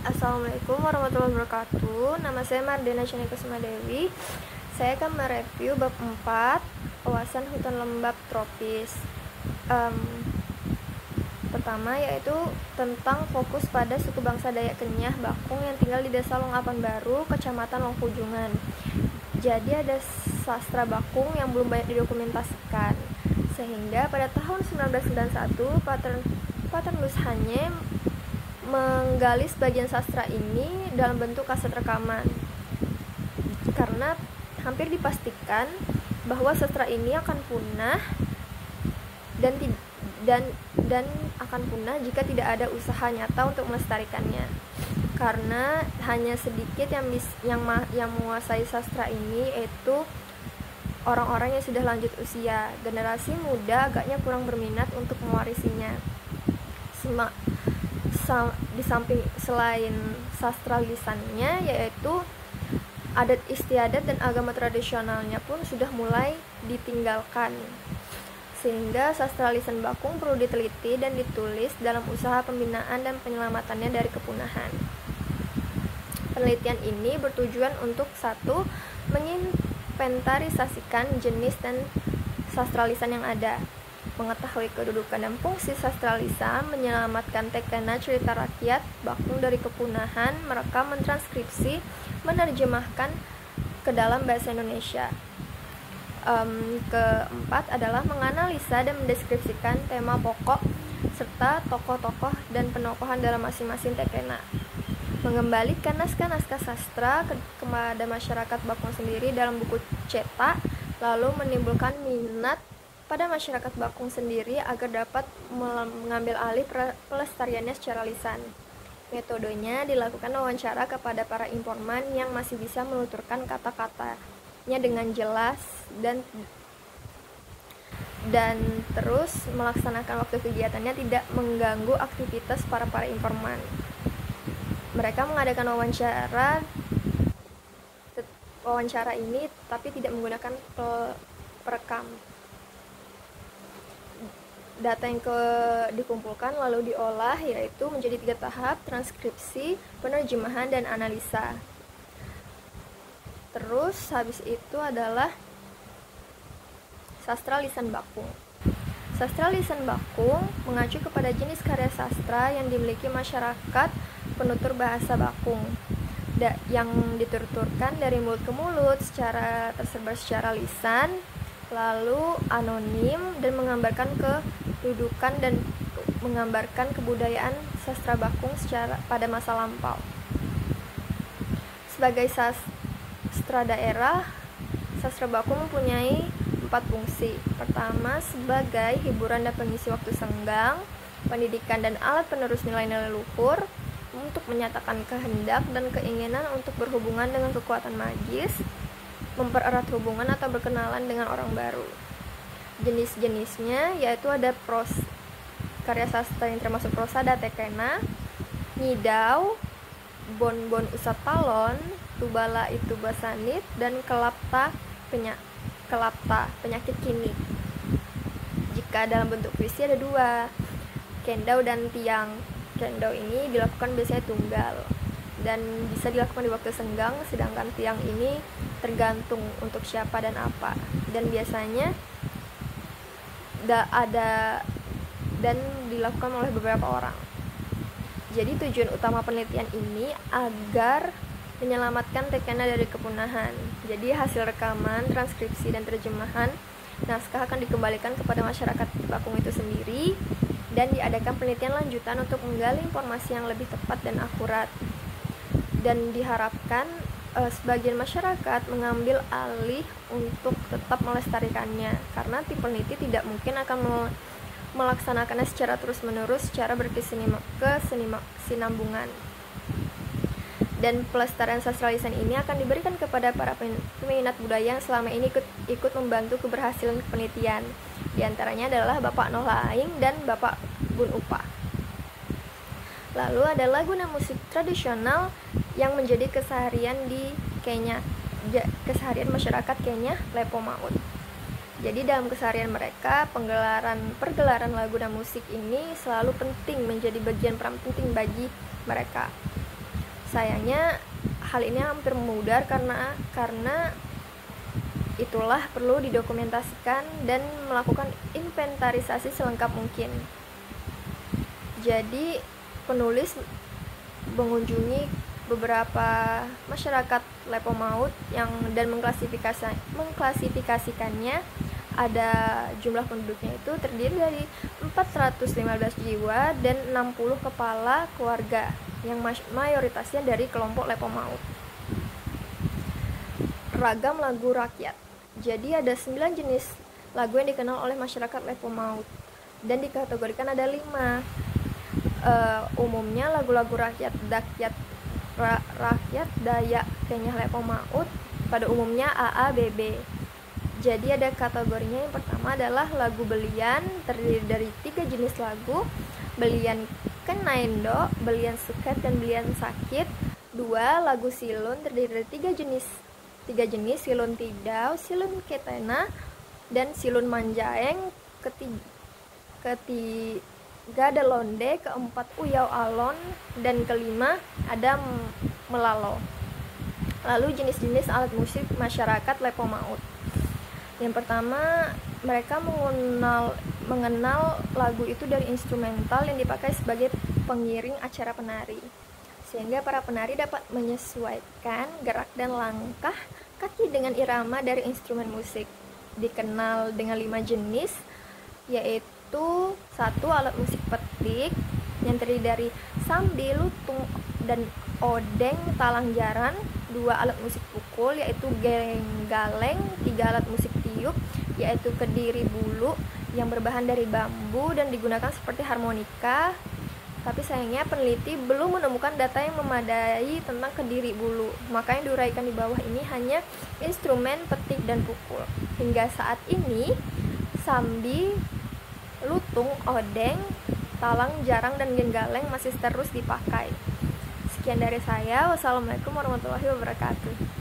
Assalamualaikum warahmatullahi wabarakatuh. Nama saya Mardena Kusuma Dewi. Saya akan mereview bab 4, kawasan hutan lembab tropis. Pertama yaitu tentang fokus pada suku bangsa Dayak Kenyah Bakung yang tinggal di Desa Longapan Baru, Kecamatan Longkujungan. Jadi ada sastra Bakung yang belum banyak didokumentasikan, sehingga pada tahun 1991 Pater Nushanye menggali sebagian sastra ini dalam bentuk kaset rekaman, karena hampir dipastikan bahwa sastra ini akan punah dan akan punah jika tidak ada usaha nyata untuk melestarikannya, karena hanya sedikit yang menguasai sastra ini, yaitu orang-orang yang sudah lanjut usia. Generasi muda agaknya kurang berminat untuk mewarisinya. Di samping selain sastra lisannya, yaitu adat istiadat dan agama tradisionalnya pun sudah mulai ditinggalkan, sehingga sastra lisan Bakung perlu diteliti dan ditulis dalam usaha pembinaan dan penyelamatannya dari kepunahan. Penelitian ini bertujuan untuk satu, menginventarisasikan jenis dan sastra lisan yang ada, mengetahui kedudukan dan fungsi sastra lisan, menyelamatkan tekena cerita rakyat Bakung dari kepunahan, merekam, mentranskripsi, menerjemahkan ke dalam bahasa Indonesia. Keempat adalah menganalisa dan mendeskripsikan tema pokok serta tokoh-tokoh dan penokohan dalam masing-masing tekena, mengembalikan naskah-naskah sastra kepada masyarakat Bakung sendiri dalam buku cetak, lalu menimbulkan minat pada masyarakat Bakung sendiri agar dapat mengambil alih pelestariannya secara lisan. Metodenya dilakukan wawancara kepada para informan yang masih bisa menuturkan kata-katanya dengan jelas dan terus melaksanakan waktu kegiatannya tidak mengganggu aktivitas para informan. Mereka mengadakan wawancara ini tapi tidak menggunakan perekam. Data yang dikumpulkan lalu diolah, yaitu menjadi 3 tahap: transkripsi, penerjemahan, dan analisa. Terus habis itu adalah sastra lisan Bakung. Sastra lisan Bakung mengacu kepada jenis karya sastra yang dimiliki masyarakat penutur bahasa Bakung, yang dituturkan dari mulut ke mulut secara tersebar secara lisan, lalu anonim, dan menggambarkan kedudukan dan menggambarkan kebudayaan sastra Bakung pada masa lampau. Sebagai sastra daerah, sastra Bakung mempunyai 4 fungsi. Pertama, sebagai hiburan dan pengisi waktu senggang, pendidikan dan alat penerus nilai-nilai luhur, untuk menyatakan kehendak dan keinginan untuk berhubungan dengan kekuatan magis, mempererat hubungan atau berkenalan dengan orang baru. Jenis-jenisnya yaitu ada karya sastra yang termasuk prosa, ada tekena, nyidau, bon-bon usat talon, tubala itu basanit, dan kelapta penyakit kini. Jika dalam bentuk puisi ada 2, kendau dan tiang. Kendau ini dilakukan biasanya tunggal dan bisa dilakukan di waktu senggang, sedangkan tiang ini tergantung untuk siapa dan apa, dan biasanya ada dan dilakukan oleh beberapa orang. Jadi tujuan utama penelitian ini agar menyelamatkan tekena dari kepunahan. Jadi hasil rekaman, transkripsi, dan terjemahan naskah akan dikembalikan kepada masyarakat Bakung itu sendiri, dan diadakan penelitian lanjutan untuk menggali informasi yang lebih tepat dan akurat. Dan diharapkan sebagian masyarakat mengambil alih untuk tetap melestarikannya, karena tim peneliti tidak mungkin akan melaksanakannya secara terus-menerus secara berkesinambungan. Dan pelestarian sastra lisan ini akan diberikan kepada para peminat budaya yang selama ini ikut membantu keberhasilan penelitian. Di antaranya adalah Bapak Noh Laing dan Bapak Bun Upah. Lalu ada lagu dan musik tradisional yang menjadi keseharian di Kenya, keseharian masyarakat Kenya, Lepo Maut. Jadi dalam keseharian mereka, pergelaran lagu dan musik ini selalu penting, menjadi bagian peran penting bagi mereka. Sayangnya hal ini hampir memudar karena itulah perlu didokumentasikan dan melakukan inventarisasi selengkap mungkin. Jadi penulis mengunjungi beberapa masyarakat Lepomaut dan mengklasifikasikannya. Ada jumlah penduduknya itu terdiri dari 415 jiwa dan 60 kepala keluarga yang mayoritasnya dari kelompok Lepomaut. Ragam lagu rakyat. Jadi ada 9 jenis lagu yang dikenal oleh masyarakat Lepomaut dan dikategorikan ada 5. Umumnya lagu-lagu rakyat Dayak Kenyah Lepomaut pada umumnya AABB. Jadi ada kategorinya. Yang pertama adalah lagu belian, terdiri dari 3 jenis lagu: belian Kenaendo, belian suket, dan belian sakit. 2. Lagu silun, terdiri dari 3 jenis, silun tidau, silun ketena, dan silun manjaeng. Ketiga ada londe, keempat uyau alon, dan kelima ada melalo. Lalu jenis-jenis alat musik masyarakat Lepomaut. Yang pertama, mereka mengenal lagu itu dari instrumental yang dipakai sebagai pengiring acara penari, sehingga para penari dapat menyesuaikan gerak dan langkah kaki dengan irama dari instrumen musik. Dikenal dengan 5 jenis, yaitu 1. Alat musik petik yang terdiri dari sambi, lutung, dan odeng talang jaran. 2. Alat musik pukul yaitu genggaleng. 3. Alat musik tiup yaitu kediri bulu yang berbahan dari bambu dan digunakan seperti harmonika. Tapi sayangnya peneliti belum menemukan data yang memadai tentang kediri bulu, makanya diuraikan di bawah ini hanya instrumen petik dan pukul. Hingga saat ini sambi, lutung, odeng, talang jarang, dan genggaleng masih terus dipakai. Sekian dari saya. Wassalamualaikum warahmatullahi wabarakatuh.